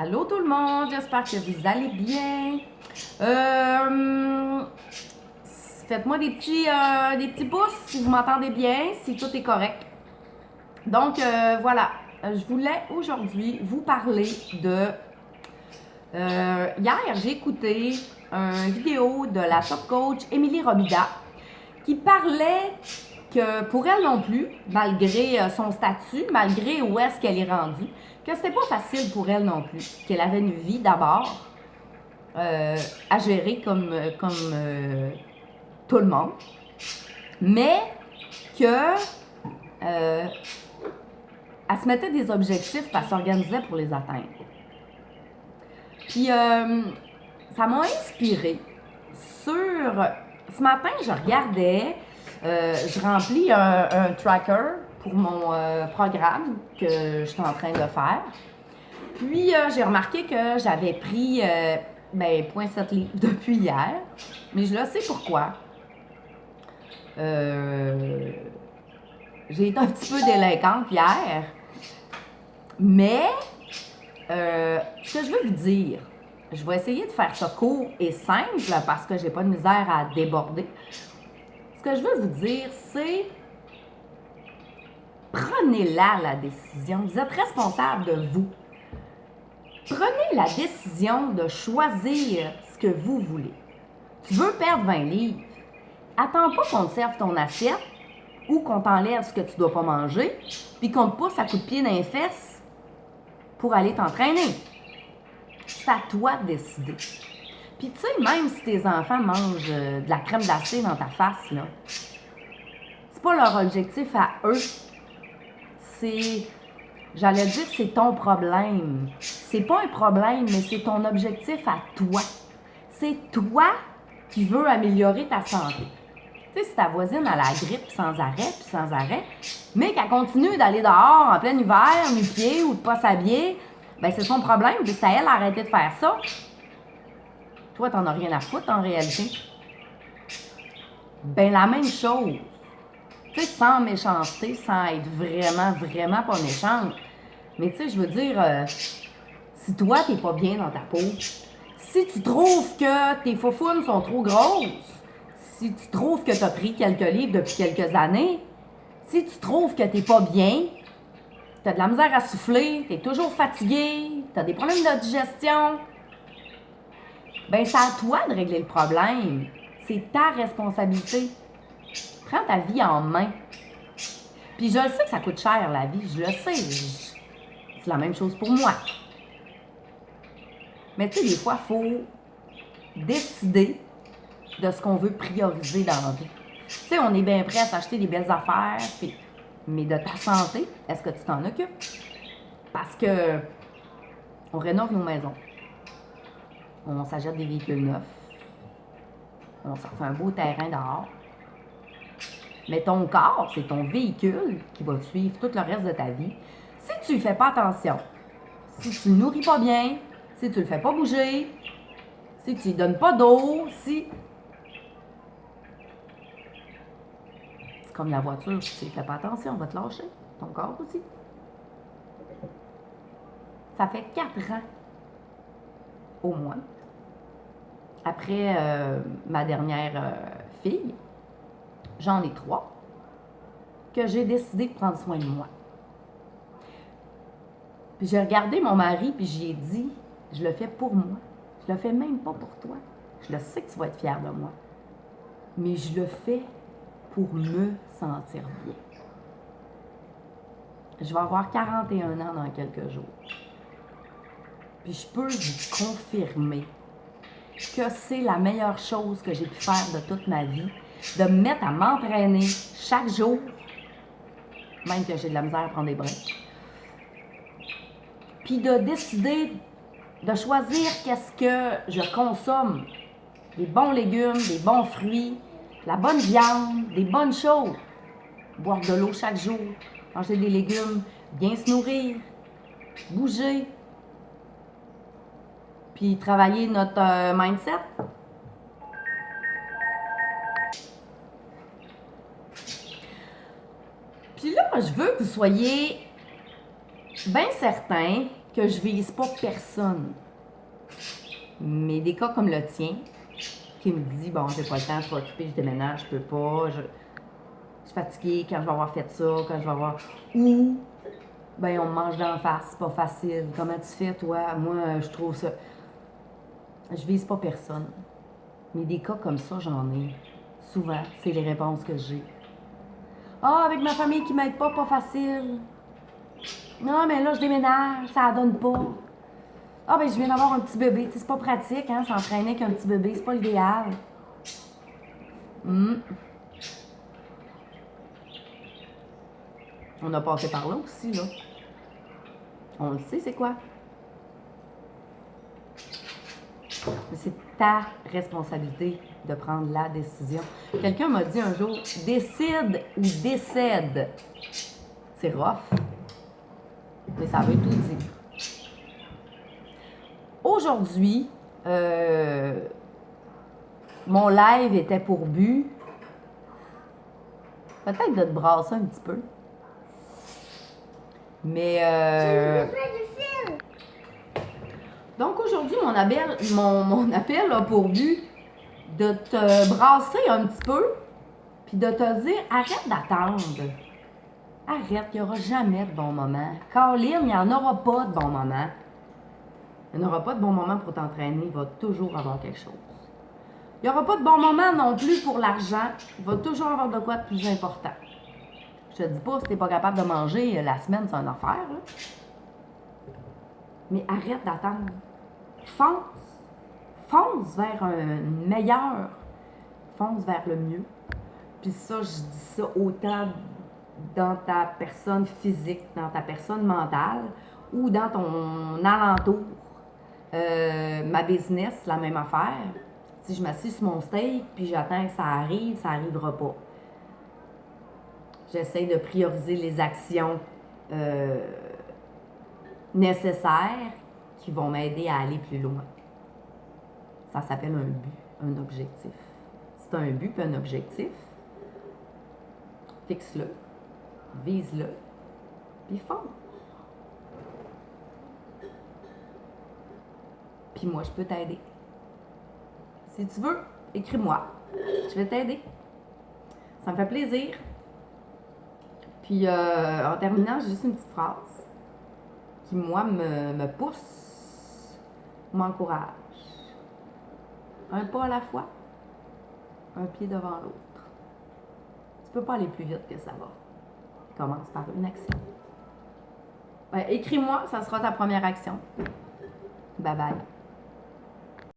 Allô tout le monde, j'espère que vous allez bien. Faites-moi des petits pouces si vous m'entendez bien, si tout est correct. Donc voilà, je voulais aujourd'hui vous parler de... hier, j'ai écouté une vidéo de la top coach Émilie Romida qui parlait que pour elle non plus, malgré son statut, malgré où est-ce qu'elle est rendue, que c'était pas facile pour elle non plus, qu'elle avait une vie d'abord à gérer comme tout le monde, mais que elle se mettait des objectifs et elle s'organisait pour les atteindre. Puis ça m'a inspirée sur... Ce matin, je regardais, je remplis un tracker pour mon programme que je suis en train de faire. Puis j'ai remarqué que j'avais pris 0,7 livres depuis hier, mais je le sais pourquoi. J'ai été un petit peu délinquante hier, mais ce que je veux vous dire, je vais essayer de faire ça court et simple parce que j'ai pas de misère à déborder. Ce que je veux vous dire, c'est prenez-la décision. Vous êtes responsable de vous. Prenez la décision de choisir ce que vous voulez. Tu veux perdre 20 livres. Attends pas qu'on te serve ton assiette ou qu'on t'enlève ce que tu dois pas manger, puis qu'on te pousse à coups de pied dans les fesses pour aller t'entraîner. C'est à toi de décider. Puis tu sais, même si tes enfants mangent de la crème glacée dans ta face, là, c'est pas leur objectif à eux. C'est, j'allais dire, c'est ton problème. C'est pas un problème, mais c'est ton objectif à toi. C'est toi qui veux améliorer ta santé. Tu sais, si ta voisine a la grippe sans arrêt, mais qu'elle continue d'aller dehors en plein hiver, nu-pied ou de pas s'habiller, ben c'est son problème, puis c'est à elle d'arrêter de faire ça. Toi, t'en as rien à foutre en réalité. Ben la même chose. Tu sais, sans méchanceté, sans être vraiment pas méchante. Mais tu sais, je veux dire, si toi, t'es pas bien dans ta peau, si tu trouves que tes faufounes sont trop grosses, si tu trouves que tu as pris quelques livres depuis quelques années, si tu trouves que t'es pas bien, tu as de la misère à souffler, tu es toujours fatigué, tu as des problèmes de digestion, ben c'est à toi de régler le problème. C'est ta responsabilité. Prends ta vie en main. Puis je le sais que ça coûte cher, la vie, je le sais. C'est la même chose pour moi. Mais tu sais, des fois, il faut décider de ce qu'on veut prioriser dans la vie. Tu sais, on est bien prêt à s'acheter des belles affaires, mais de ta santé, est-ce que tu t'en occupes? Parce que on rénove nos maisons. On s'achète des véhicules neufs. On s'en fait un beau terrain dehors. Mais ton corps, c'est ton véhicule qui va te suivre tout le reste de ta vie. Si tu ne fais pas attention, si tu ne le nourris pas bien, si tu ne le fais pas bouger, si tu ne lui donnes pas d'eau, si... C'est comme la voiture, si tu ne fais pas attention, on va te lâcher. Ton corps aussi. Ça fait 4 ans, au moins, après ma dernière fille, j'en ai 3, que j'ai décidé de prendre soin de moi. Puis j'ai regardé mon mari, puis j'y ai dit, je le fais pour moi. Je le fais même pas pour toi. Je le sais que tu vas être fière de moi. Mais je le fais pour me sentir bien. Je vais avoir 41 ans dans quelques jours. Puis je peux vous confirmer que c'est la meilleure chose que j'ai pu faire de toute ma vie, de me mettre à m'entraîner chaque jour, même que j'ai de la misère à prendre des breaks, puis de décider de choisir qu'est-ce que je consomme, des bons légumes, des bons fruits, la bonne viande, des bonnes choses, boire de l'eau chaque jour, manger des légumes, bien se nourrir, bouger, puis travailler notre mindset. Puis là, je veux que vous soyez bien certains que je vise pas personne. Mais des cas comme le tien, qui me dit, bon, j'ai pas le temps, je suis occupée, je déménage, je peux pas, je suis fatiguée quand je vais avoir fait ça, quand je vais avoir... Ou, ben, on me mange d'en face, c'est pas facile. Comment tu fais, toi? Moi, je trouve ça... Je vise pas personne. Mais des cas comme ça, j'en ai. Souvent, c'est les réponses que j'ai. Ah, avec ma famille qui m'aide pas facile. Non, mais là, je déménage, ça donne pas. Ah, ben, je viens d'avoir un petit bébé. Tu sais, c'est pas pratique, hein, s'entraîner avec un petit bébé, c'est pas l'idéal. On a passé par là aussi, là. On le sait, c'est quoi? Mais c'est ta responsabilité de prendre la décision. Quelqu'un m'a dit un jour, décide ou décède. C'est rough, mais ça veut tout dire. Aujourd'hui, mon live était pour but, peut-être de te brasser un petit peu. Mais donc aujourd'hui, mon appel a pour but de te brasser un petit peu, puis de te dire, arrête d'attendre. Arrête, il n'y aura jamais de bon moment. Caroline, il n'y en aura pas de bon moment. Il n'y aura pas de bon moment pour t'entraîner, il va toujours avoir quelque chose. Il n'y aura pas de bon moment non plus pour l'argent, il va toujours avoir de quoi de plus important. Je te dis pas, si tu n'es pas capable de manger la semaine, c'est une affaire, là. Mais arrête d'attendre. Fonce. Fonce vers un meilleur. Fonce vers le mieux. Puis ça, je dis ça autant dans ta personne physique, dans ta personne mentale ou dans ton alentour. Ma business, la même affaire. Si je m'assieds sur mon steak puis j'attends que ça n'arrivera pas. J'essaie de prioriser les actions nécessaires qui vont m'aider à aller plus loin. Ça s'appelle un but, un objectif. Si tu as un but et un objectif, fixe-le, vise-le, puis fonce. Puis moi, je peux t'aider. Si tu veux, écris-moi. Je vais t'aider. Ça me fait plaisir. Puis en terminant, j'ai juste une petite phrase qui, moi, me pousse, m'encourage. Un pas à la fois, un pied devant l'autre. Tu peux pas aller plus vite que ça va. Commence par une action. Écris-moi, ça sera ta première action. Bye bye.